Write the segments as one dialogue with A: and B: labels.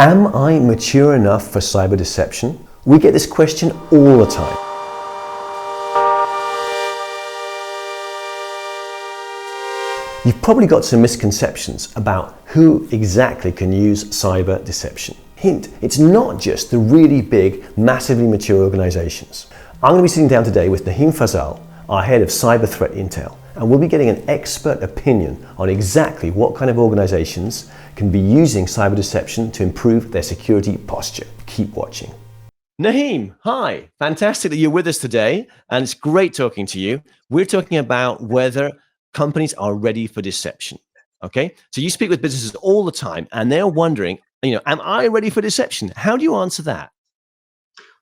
A: Am I mature enough for cyber deception? We get this question all the time. You've probably got some misconceptions about who exactly can use cyber deception. Hint, it's not just the really big, massively mature organizations. I'm going to be sitting down today with Naheem Fazal, our head of cyber threat intel, and we'll be getting an expert opinion on exactly what kind of organizations can be using cyber deception to improve their security posture. Keep watching. Naheem, hi. Fantastic that you're with us today, and it's great talking to you. We're talking about whether companies are ready for deception. Okay, so you speak with businesses all the time, and they're wondering, am I ready for deception? How do you answer that?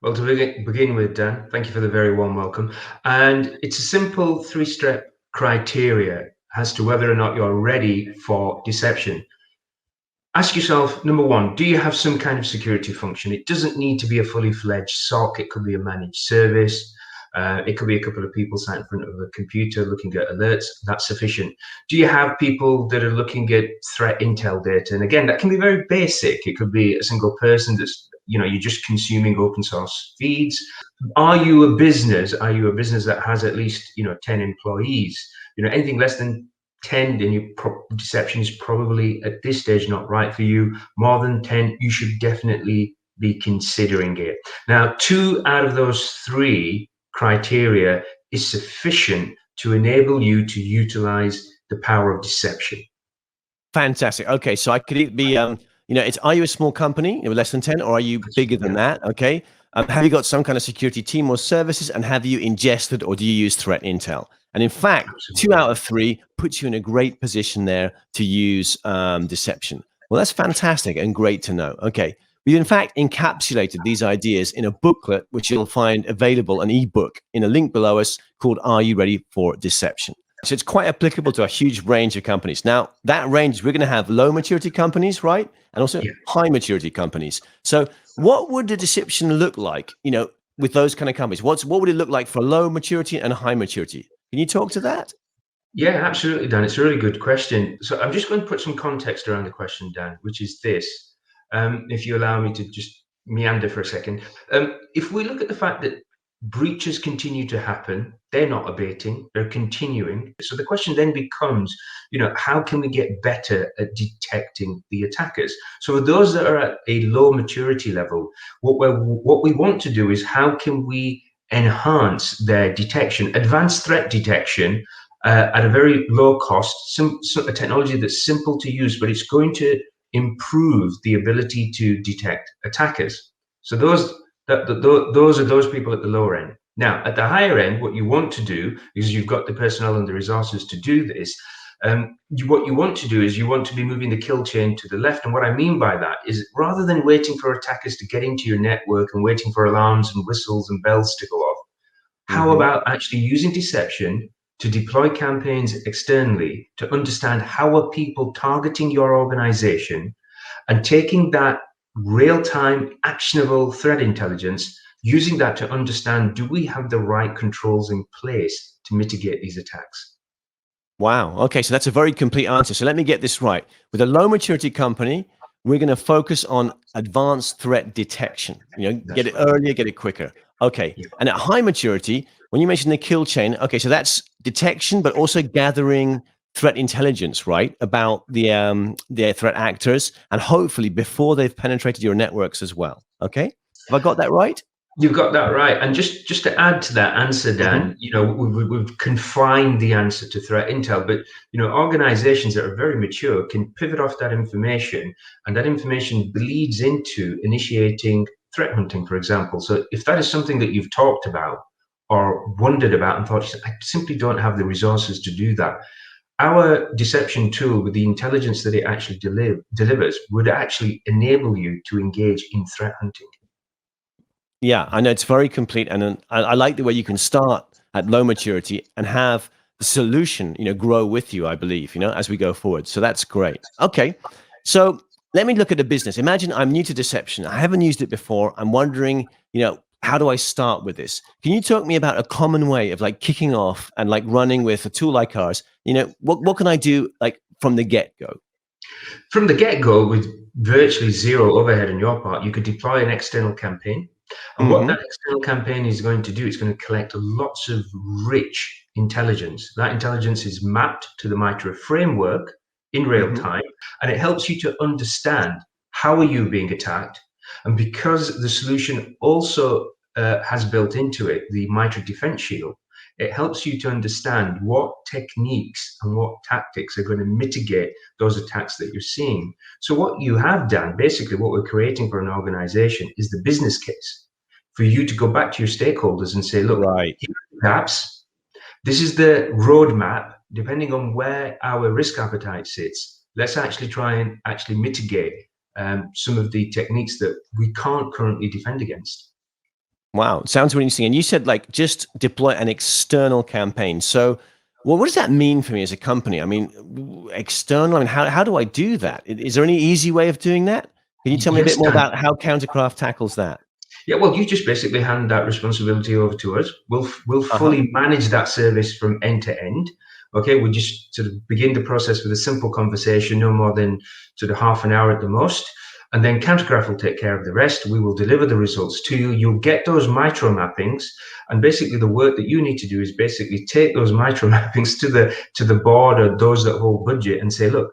B: Well, to begin with, Dan, thank you for the very warm welcome. And it's a simple three-step criteria as to whether or not you're ready for deception. Ask yourself, number one, do you have some kind of security function? It doesn't need to be a fully fledged SOC. It could be a managed service. It could be a couple of people sat in front of a computer looking at alerts. That's sufficient. Do you have people that are looking at threat intel data? And again, that can be very basic. It could be a single person that's, you're just consuming open source feeds. Are you a business? Are you a business that has at least, 10 employees? Anything less than 10, then your deception is probably at this stage not right for you. More than 10, you should definitely be considering it. Now, 2 out of those 3 criteria is sufficient to enable you to utilize the power of deception.
A: Fantastic. Okay, so I could be, are you a small company with less than 10, or are you bigger than that? Okay. Have you got some kind of security team or services, and have you ingested or do you use threat intel? And in fact,
B: Absolutely.
A: 2 out of 3 puts you in a great position there to use deception. Well, that's fantastic and great to know. Okay. We've in fact encapsulated these ideas in a booklet, which you'll find available, an ebook in a link below us called Are You Ready for Deception? So it's quite applicable to a huge range of companies. Now, that range, we're going to have low maturity companies, right? And also high maturity companies. So what would the deception look like, with those kind of companies? What would it look like for low maturity and high maturity? Can you talk to that?
B: Yeah, absolutely, Dan. It's a really good question. So I'm just going to put some context around the question, Dan, which is this. If you allow me to just meander for a second. If we look at the fact that breaches continue to happen, they're not abating, they're continuing. So the question then becomes, how can we get better at detecting the attackers? So for those that are at a low maturity level, what we want to do is how can we enhance their detection, advanced threat detection, at a very low cost, a technology that's simple to use, but it's going to improve the ability to detect attackers. So those are those people at the lower end. Now, at the higher end, what you want to do is you've got the personnel and the resources to do this. What you want to do is you want to be moving the kill chain to the left. And what I mean by that is rather than waiting for attackers to get into your network and waiting for alarms and whistles and bells to go off, how about actually using deception to deploy campaigns externally to understand how are people targeting your organization and taking that real-time actionable threat intelligence, using that to understand, do we have the right controls in place to mitigate these attacks?
A: Wow. Okay, so that's a very complete answer. So let me get this right. With a low maturity company, we're going to focus on advanced threat detection. Get it earlier, get it quicker. Okay.
B: Yeah.
A: And at high maturity, when you mentioned the kill chain, okay, so that's detection, but also gathering threat intelligence, right, about the threat actors, and hopefully before they've penetrated your networks as well. Okay, have I got that right?
B: You've got that right. And just to add to that answer, Dan, we've confined the answer to threat intel, but organizations that are very mature can pivot off that information, and that information bleeds into initiating threat hunting, for example. So if that is something that you've talked about or wondered about and thought, I simply don't have the resources to do that, our deception tool, with the intelligence that it actually delivers, would actually enable you to engage in threat hunting.
A: Yeah, I know it's very complete, and I like the way you can start at low maturity and have the solution, grow with you. I believe, as we go forward. So that's great. Okay, so let me look at the business. Imagine I'm new to deception. I haven't used it before. I'm wondering, how do I start with this? Can you talk me about a common way of like kicking off and like running with a tool like ours? What can I do like from the get go?
B: From the get-go, with virtually zero overhead on your part, you could deploy an external campaign. And what that external campaign is going to do, it's going to collect lots of rich intelligence. That intelligence is mapped to the MITRE framework in real time, and it helps you to understand how are you being attacked. And because the solution also has built into it the MITRE Defense Shield, it helps you to understand what techniques and what tactics are going to mitigate those attacks that you're seeing. So what you have done, basically what we're creating for an organization, is the business case for you to go back to your stakeholders and say, look,
C: Right.
B: here are the gaps. This is the roadmap. Depending on where our risk appetite sits, let's actually try and actually mitigate some of the techniques that we can't currently defend against.
C: Wow, sounds really interesting. And you said like just deploy an external campaign. So, well, what does that mean for me as a company? I mean, external. I mean, how do I do that? Is there any easy way of doing that? Can you tell me a
B: Yes,
C: bit more
B: Dan.
C: about how CounterCraft tackles that?
B: Yeah, well, you just basically hand that responsibility over to us. We'll fully manage that service from end to end. Okay, we just sort of begin the process with a simple conversation, no more than sort of half an hour at the most. And then CounterCraft will take care of the rest. We will deliver the results to you. You'll get those micro mappings, and basically the work that you need to do is basically take those micro mappings to the board or those that hold budget and say, look,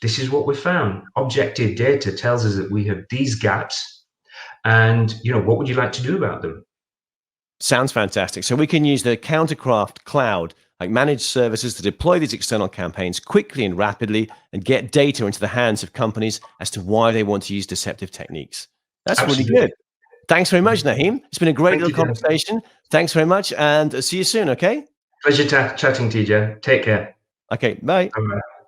B: this is what we found. Objective data tells us that we have these gaps, and what would you like to do about them?
C: Sounds fantastic. So we can use the CounterCraft cloud, like managed services, to deploy these external campaigns quickly and rapidly and get data into the hands of companies as to why they want to use deceptive techniques. That's really
B: Absolutely.
C: good. Thanks very much, Naheem. It's been a great
B: Thank
C: little
B: you, Dan.
C: conversation. Thanks very much, and see you soon, okay?
B: Pleasure chatting to you, Jen. Take care.
C: Okay, bye.
B: Bye-bye.